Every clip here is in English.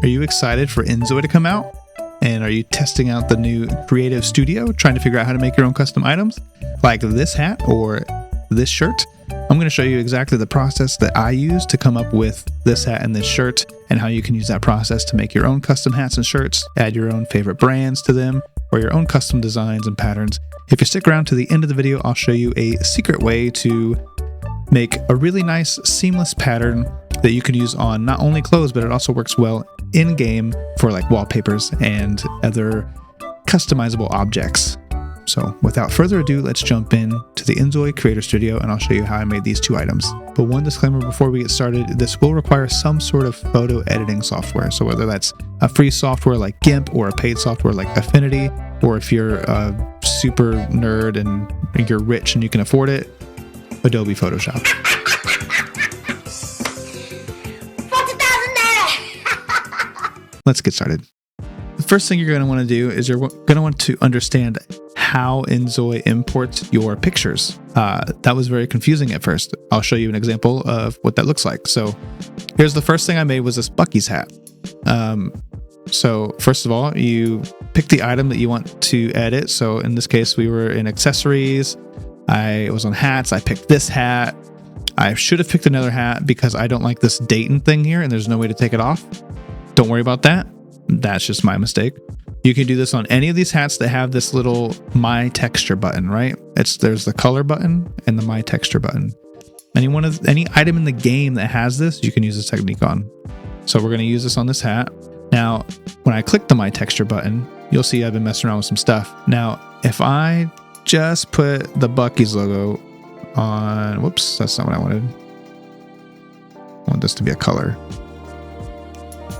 Are you excited for Inzoi to come out? And are you testing out the new Creative Studio, trying to figure out how to make your own custom items like this hat or this shirt? I'm going to show you exactly the process that I use to come up with this hat and this shirt, and how you can use that process to make your own custom hats and shirts, add your own favorite brands to them, or your own custom designs and patterns. If you stick around to the end of the video, I'll show you a secret way to make a really nice seamless pattern that you can use on not only clothes, but it also works well in game for like wallpapers and other customizable objects. So without further ado, let's jump in to the Inzoi Creator Studio and I'll show you how I made these two items. But one disclaimer before we get started, this will require some sort of photo editing software. So whether that's a free software like GIMP or a paid software like Affinity, or if you're a super nerd and you're rich and you can afford it, Adobe Photoshop. Let's get started. The first thing you're going to want to do is you're going to want to understand how Inzoi imports your pictures. That was very confusing at first. I'll show you an example of what that looks like. So here's the first thing I made was this Buc-ee's hat. So first of all, you pick the item that you want to edit. So in this case, we were in accessories. I was on hats. I picked this hat. I should have picked another hat because I don't like this Dayton thing here and there's no way to take it off. Don't worry about that. That's just my mistake. You can do this on any of these hats that have this little My Texture button, right? There's the color button and the My Texture button. Any item in the game that has this, you can use this technique on. So we're going to use this on this hat. Now, when I click the My Texture button, you'll see I've been messing around with some stuff. Now, if I just put the Buc-ee's logo on, whoops, that's not what I wanted. I want this to be a color.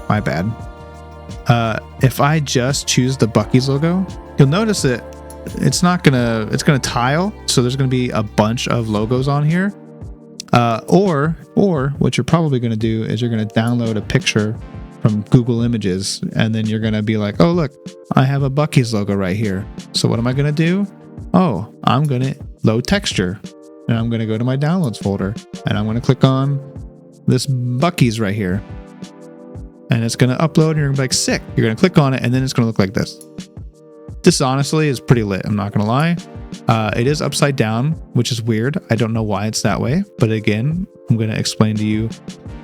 My bad. If I just choose the Buc-ee's logo, you'll notice that it's gonna tile. So there's gonna be a bunch of logos on here. Or what you're probably gonna do is you're gonna download a picture from Google Images, and then you're gonna be like, oh look, I have a Buc-ee's logo right here. So what am I gonna do? Oh, I'm gonna load texture, and I'm gonna go to my downloads folder, and I'm gonna click on this Buc-ee's right here. And it's going to upload and you're going to be like, sick. You're going to click on it and then it's going to look like this. This honestly is pretty lit. I'm not going to lie. It is upside down, which is weird. I don't know why it's that way. But again, I'm going to explain to you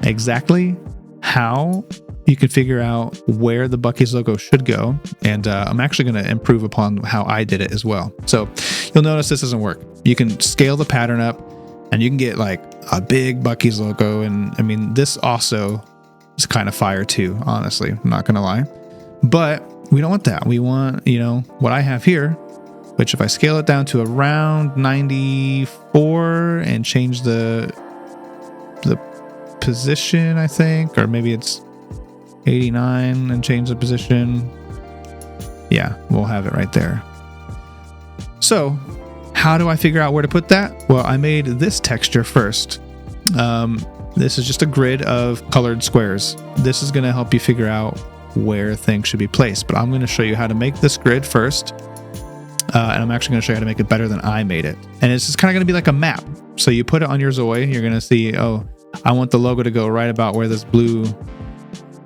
exactly how you can figure out where the Buc-ee's logo should go. And I'm actually going to improve upon how I did it as well. So you'll notice this doesn't work. You can scale the pattern up and you can get like a big Buc-ee's logo. And I mean, this also is kind of fire too, honestly. I'm not going to lie. But we don't want that. We want, what I have here, which if I scale it down to around 94 and change the position, I think, or maybe it's 89 and change the position. Yeah, we'll have it right there. So how do I figure out where to put that? Well, I made this texture first. This is just a grid of colored squares. This is going to help you figure out where things should be placed. But I'm going to show you how to make this grid first. And I'm actually going to show you how to make it better than I made it. And it's just kind of going to be like a map. So you put it on your Zoi. You're going to see, oh, I want the logo to go right about where this blue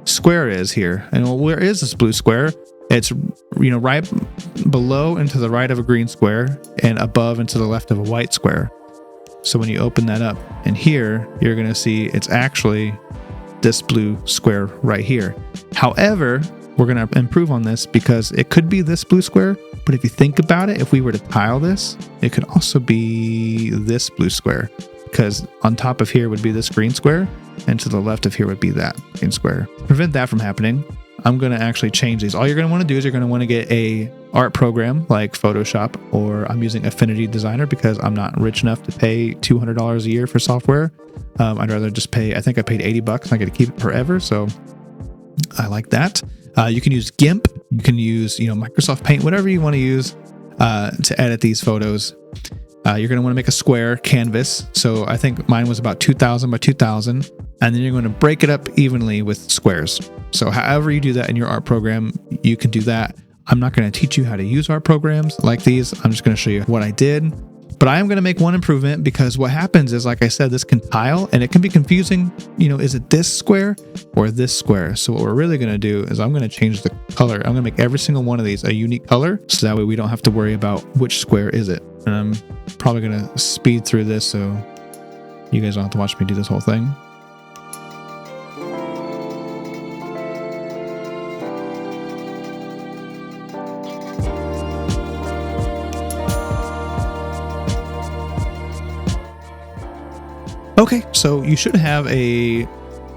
square is here. And well, where is this blue square? It's, right below and to the right of a green square and above and to the left of a white square. So when you open that up and here, you're going to see it's actually this blue square right here. However, we're going to improve on this because it could be this blue square. But if you think about it, if we were to tile this, it could also be this blue square, because on top of here would be this green square and to the left of here would be that green square. To prevent that from happening, I'm going to actually change these. All you're going to want to do is you're going to want to get a art program like Photoshop, or I'm using Affinity Designer because I'm not rich enough to pay $200 a year for software. I'd rather just pay, I think I paid $80 and I get to keep it forever. So I like that. You can use GIMP. You can use, Microsoft Paint, whatever you want to use to edit these photos. You're going to want to make a square canvas. So I think mine was about 2000 by 2000. And then you're going to break it up evenly with squares. So however you do that in your art program, you can do that. I'm not going to teach you how to use art programs like these. I'm just going to show you what I did. But I am going to make one improvement, because what happens is, like I said, this can tile and it can be confusing. Is it this square or this square? So what we're really going to do is I'm going to change the color. I'm going to make every single one of these a unique color, so that way we don't have to worry about which square is it. And I'm probably going to speed through this so you guys don't have to watch me do this whole thing. Okay, so you should have a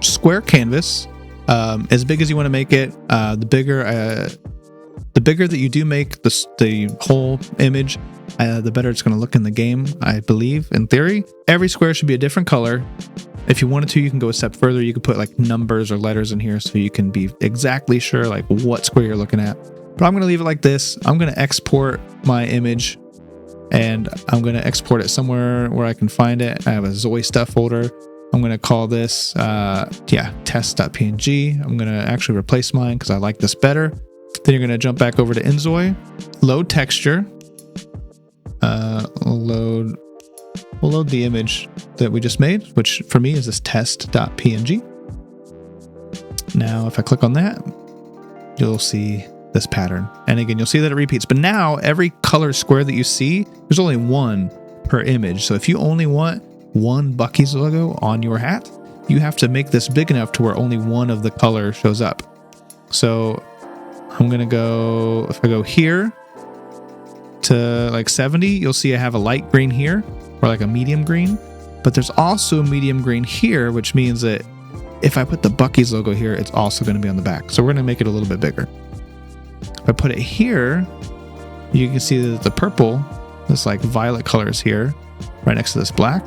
square canvas, as big as you want to make it. The bigger that you do make the whole image, the better it's going to look in the game, I believe, in theory. Every square should be a different color. If you wanted to, you can go a step further. You could put like numbers or letters in here so you can be exactly sure like what square you're looking at. But I'm going to leave it like this. I'm going to export my image, and I'm going to export it somewhere where I can find it. I have a Inzoi stuff folder. I'm going to call this, test.png. I'm going to actually replace mine because I like this better. Then you're going to jump back over to Inzoi, load texture, we'll load the image that we just made, which for me is this test.png. Now, if I click on that, you'll see this pattern. And again, you'll see that it repeats. But now every color square that you see, there's only one per image. So if you only want one Buc-ee's logo on your hat, you have to make this big enough to where only one of the color shows up. So I'm going to go, if I go here to like 70, you'll see I have a light green here, or like a medium green. But there's also a medium green here, which means that if I put the Buc-ee's logo here, it's also going to be on the back. So we're going to make it a little bit bigger. If I put it here, you can see that the purple, this like violet color is here, right next to this black.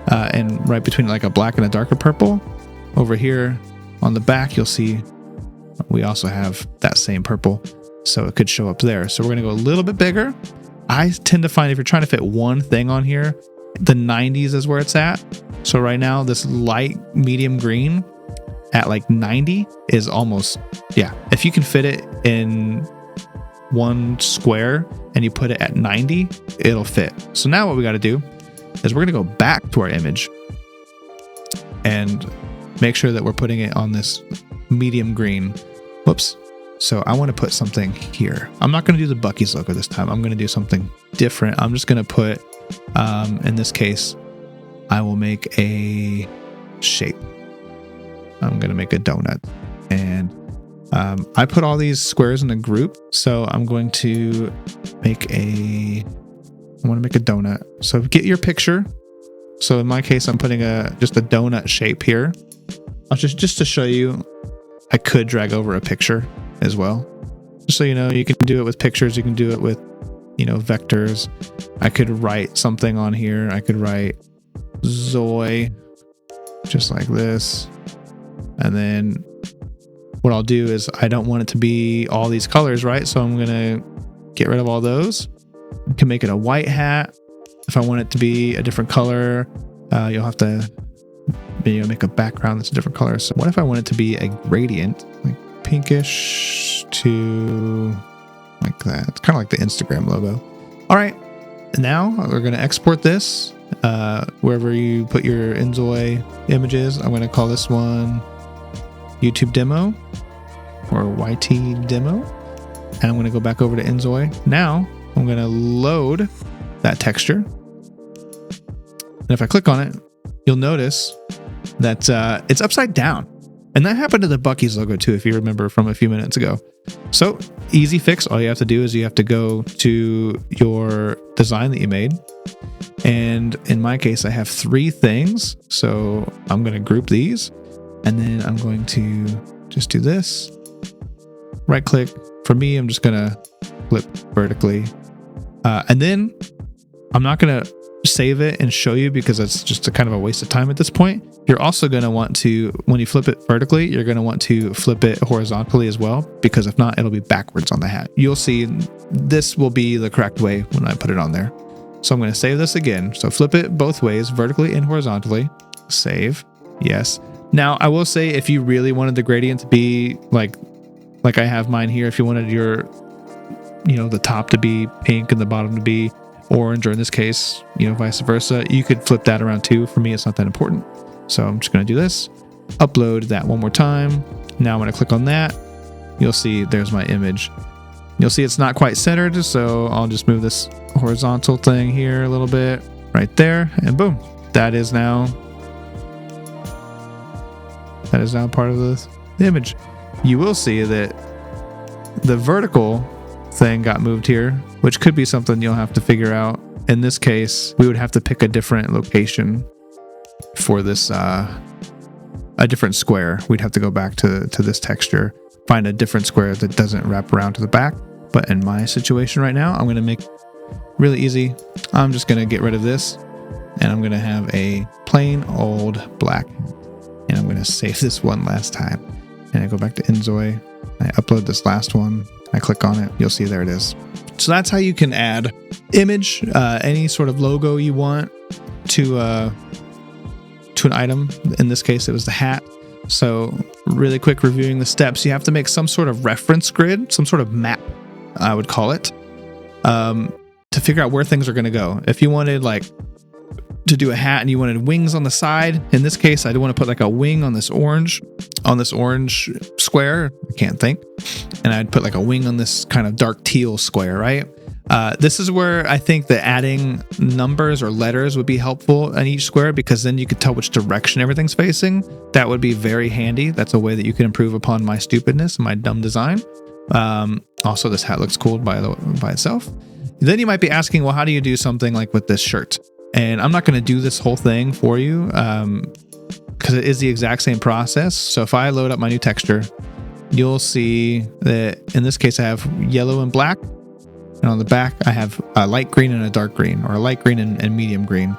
And right between like a black and a darker purple. Over here on the back, you'll see we also have that same purple. So it could show up there. So we're going to go a little bit bigger. I tend to find if you're trying to fit one thing on here, the 90s is where it's at. So right now, this light medium green at like 90 is almost, if you can fit it in one square and you put it at 90, it'll fit. So now what we got to do is we're going to go back to our image and make sure that we're putting it on this medium green. Whoops. So I want to put something here. I'm not going to do the Buc-ee's logo this time. I'm going to do something different. I'm just going to put, in this case, I will make a shape. I'm going to make a donut. And I put all these squares in a group. So I'm going to make I want to make a donut. So get your picture. So in my case, I'm putting just a donut shape here. I'll just to show you, I could drag over a picture as well. Just so you know, you can do it with pictures. You can do it with, vectors. I could write something on here. I could write Inzoi, just like this. And then what I'll do is I don't want it to be all these colors, right? So I'm going to get rid of all those. I can make it a white hat. If I want it to be a different color, you'll have to make a background that's a different color. So what if I want it to be a gradient, like pinkish to like that? It's kind of like the Instagram logo. All right. And now we're going to export this wherever you put your Inzoi images. I'm going to call this one YouTube demo or YT demo. And I'm going to go back over to Inzoi. Now I'm going to load that texture. And if I click on it, you'll notice that it's upside down. And that happened to the Buc-ee's logo too, if you remember from a few minutes ago. So easy fix. All you have to do is you have to go to your design that you made. And in my case, I have 3 things. So I'm going to group these. And then I'm going to just do this. Right click. For me, I'm just going to flip vertically. And then I'm not going to save it and show you because it's just a kind of a waste of time at this point. You're also going to want to, when you flip it vertically, you're going to want to flip it horizontally as well, because if not, it'll be backwards on the hat. You'll see this will be the correct way when I put it on there. So I'm going to save this again. So flip it both ways, vertically and horizontally. Save. Yes. Now I will say, if you really wanted the gradient to be like I have mine here, if you wanted your, the top to be pink and the bottom to be orange, or in this case, vice versa. You could flip that around too. For me, it's not that important. So I'm just going to do this, upload that one more time. Now I'm going to click on that. You'll see there's my image. You'll see it's not quite centered, so I'll just move this horizontal thing here a little bit right there, and boom, that is now part of the image. You will see that the vertical thing got moved here, which could be something you'll have to figure out. In this case, we would have to pick a different location for this, a different square. We'd have to go back to this texture, find a different square that doesn't wrap around to the back. But in my situation right now, I'm going to make really easy. I'm just going to get rid of this, and I'm going to have a plain old black. And I'm going to save this one last time. And I go back to Inzoi. I upload this last one. I click on it. You'll see there it is. So that's how you can add image, any sort of logo you want to an item. In this case, it was the hat. So really quick reviewing the steps, you have to make some sort of reference grid, some sort of map, I would call it, to figure out where things are going to go. If you wanted to do a hat and you wanted wings on the side, in this case, I do want to put like a wing on this orange square. I can't think. And I'd put like a wing on this kind of dark teal square, right? This is where I think that adding numbers or letters would be helpful in each square, because then you could tell which direction everything's facing. That would be very handy. That's a way that you can improve upon my stupidness and my dumb design. Also, this hat looks cool by itself. Then you might be asking, well, how do you do something like with this shirt? And I'm not going to do this whole thing for you because it is the exact same process. So if I load up my new texture, you'll see that in this case, I have yellow and black. And on the back, I have a light green and a dark green, or a light green and medium green.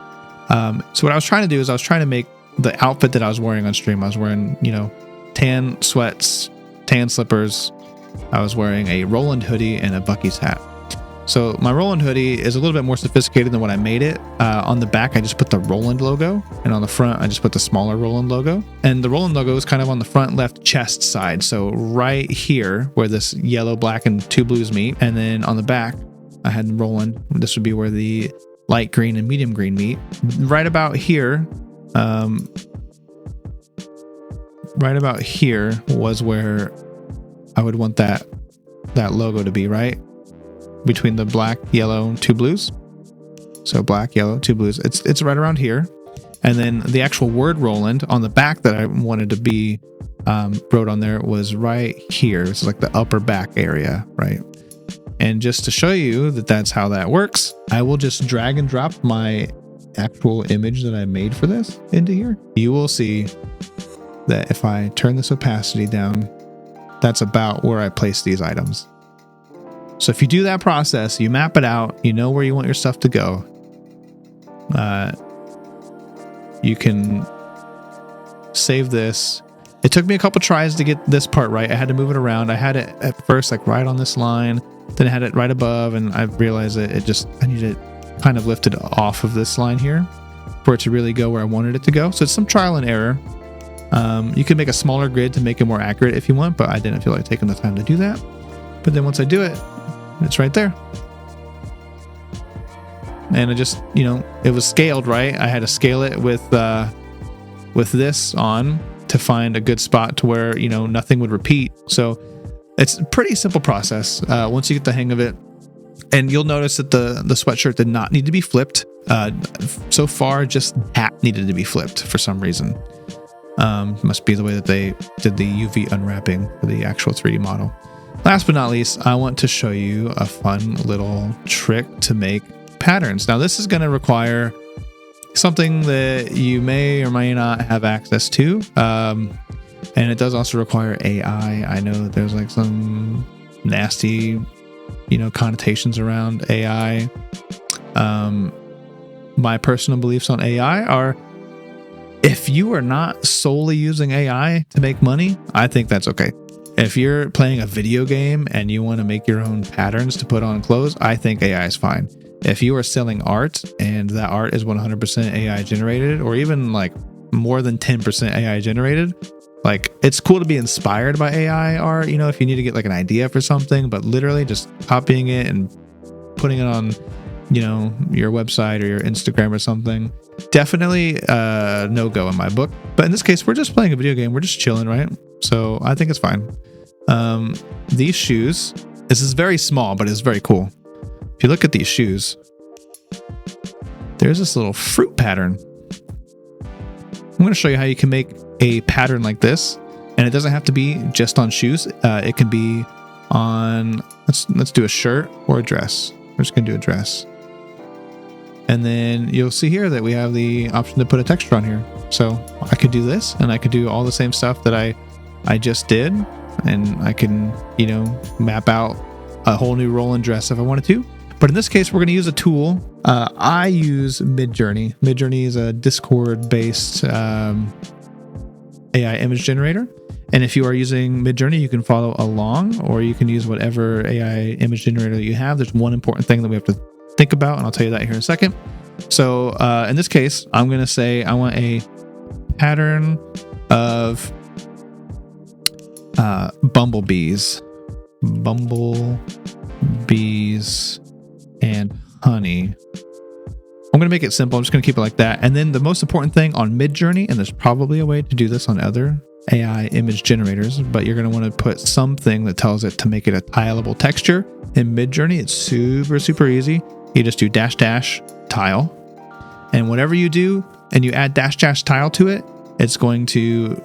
So what I was trying to do is I was trying to make the outfit that I was wearing on stream. I was wearing, tan sweats, tan slippers. I was wearing a Roland hoodie and a Bucky's hat. So my Roland hoodie is a little bit more sophisticated than what I made it. On the back, I just put the Roland logo, and on the front, I just put the smaller Roland logo. And the Roland logo is kind of on the front left chest side. So right here, where this yellow, black, and two blues meet. And then on the back, I had Roland. This would be where the light green and medium green meet. Right about here, was where I would want that logo to be, right? Between the black, yellow, two blues. So black, yellow, two blues. It's right around here. And then the actual word Roland on the back that I wanted to be wrote on there was right here. It's like the upper back area, right? And just to show you that that's how that works, I will just drag and drop my actual image that I made for this into here. You will see that if I turn this opacity down, that's about where I place these items. So if you do that process, you map it out, you know where you want your stuff to go. You can save this. It took me a couple tries to get this part right. I had to move it around. I had it at first like right on this line, then I had it right above, and I realized that I need it kind of lifted off of this line here for it to really go where I wanted it to go. So it's some trial and error. You can make a smaller grid to make it more accurate if you want, but I didn't feel like taking the time to do that. But then once I do it, it's right there. And it just, it was scaled right. I had to scale it with this on to find a good spot to where, nothing would repeat. So it's a pretty simple process once you get the hang of it. And you'll notice that the sweatshirt did not need to be flipped. So far, just hat needed to be flipped for some reason. Must be the way that they did the UV unwrapping for the actual 3D model. Last but not least, I want to show you a fun little trick to make patterns. Now, this is going to require something that you may or may not have access to. And it does also require AI. I know that there's like some nasty, connotations around AI. My personal beliefs on AI are, if you are not solely using AI to make money, I think that's okay. If you're playing a video game and you want to make your own patterns to put on clothes, I think AI is fine. If you are selling art and that art is 100% AI generated, or even like more than 10% AI generated, like it's cool to be inspired by AI art, if you need to get like an idea for something, but literally just copying it and putting it on your website or your Instagram or something, definitely no go in my book. But in this case, we're just playing a video game. We're just chilling, right? So I think it's fine. These shoes, this is very small, but it's very cool. If you look at these shoes, there's this little fruit pattern. I'm going to show you how you can make a pattern like this, and it doesn't have to be just on shoes. It can be on, let's do a shirt or a dress. We're just going to do a dress. And then you'll see here that we have the option to put a texture on here. So I could do this, and I could do all the same stuff that I just did, and I can, map out a whole new roll and dress if I wanted to. But in this case, we're going to use a tool. I use Midjourney. Midjourney is a Discord-based AI image generator. And if you are using Midjourney, you can follow along, or you can use whatever AI image generator you have. There's one important thing that we have to think about, and I'll tell you that here in a second. So in this case, I'm going to say I want a pattern of bumblebees and honey. I'm going to make it simple. I'm just going to keep it like that. And then the most important thing on Midjourney, and there's probably a way to do this on other AI image generators, but you're going to want to put something that tells it to make it a tileable texture. In Midjourney, it's super, super easy. You just do -- tile. And whatever you do and you add -- tile to it, it's going to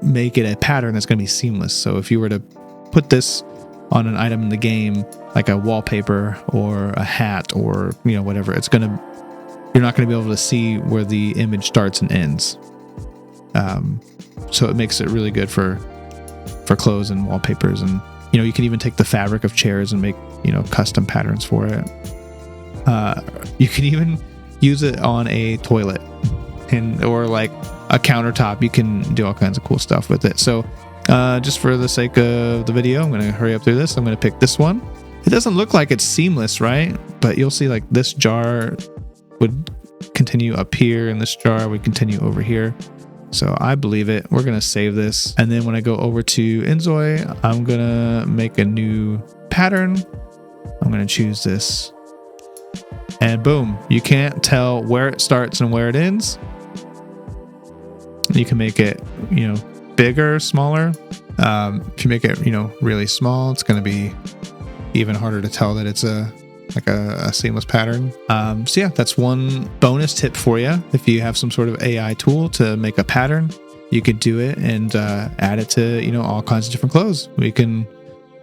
make it a pattern that's going to be seamless. So if you were to put this on an item in the game, like a wallpaper or a hat or whatever, you're not going to be able to see where the image starts and ends. So it makes it really good for clothes and wallpapers, and you can even take the fabric of chairs and make custom patterns for it. You can even use it on a toilet or like a countertop. You can do all kinds of cool stuff with it. So just for the sake of the video, I'm going to hurry up through this. I'm going to pick this one. It doesn't look like it's seamless, right? But you'll see like this jar would continue up here and this jar would continue over here. So I believe it. We're going to save this. And then when I go over to Inzoi, I'm going to make a new pattern. I'm going to choose this. And boom, you can't tell where it starts and where it ends. You can make it, bigger, smaller. If you make it, really small, it's going to be even harder to tell that it's a seamless pattern. So yeah, that's one bonus tip for you. If you have some sort of AI tool to make a pattern, you could do it and add it to, all kinds of different clothes. We can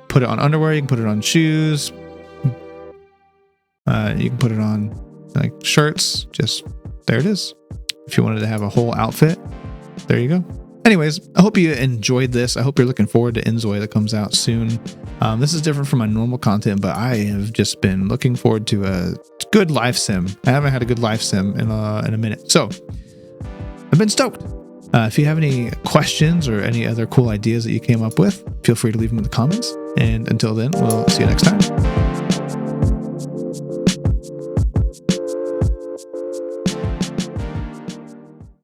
put it on underwear. You can put it on shoes. You can put it on like shirts. Just there it is. If you wanted to have a whole outfit, there you go. Anyways, I hope you enjoyed this. I hope you're looking forward to Inzoi that comes out soon. This is different from my normal content, but I have just been looking forward to a good life sim. I haven't had a good life sim in a minute. So I've been stoked. If you have any questions or any other cool ideas that you came up with, feel free to leave them in the comments. And until then, we'll see you next time.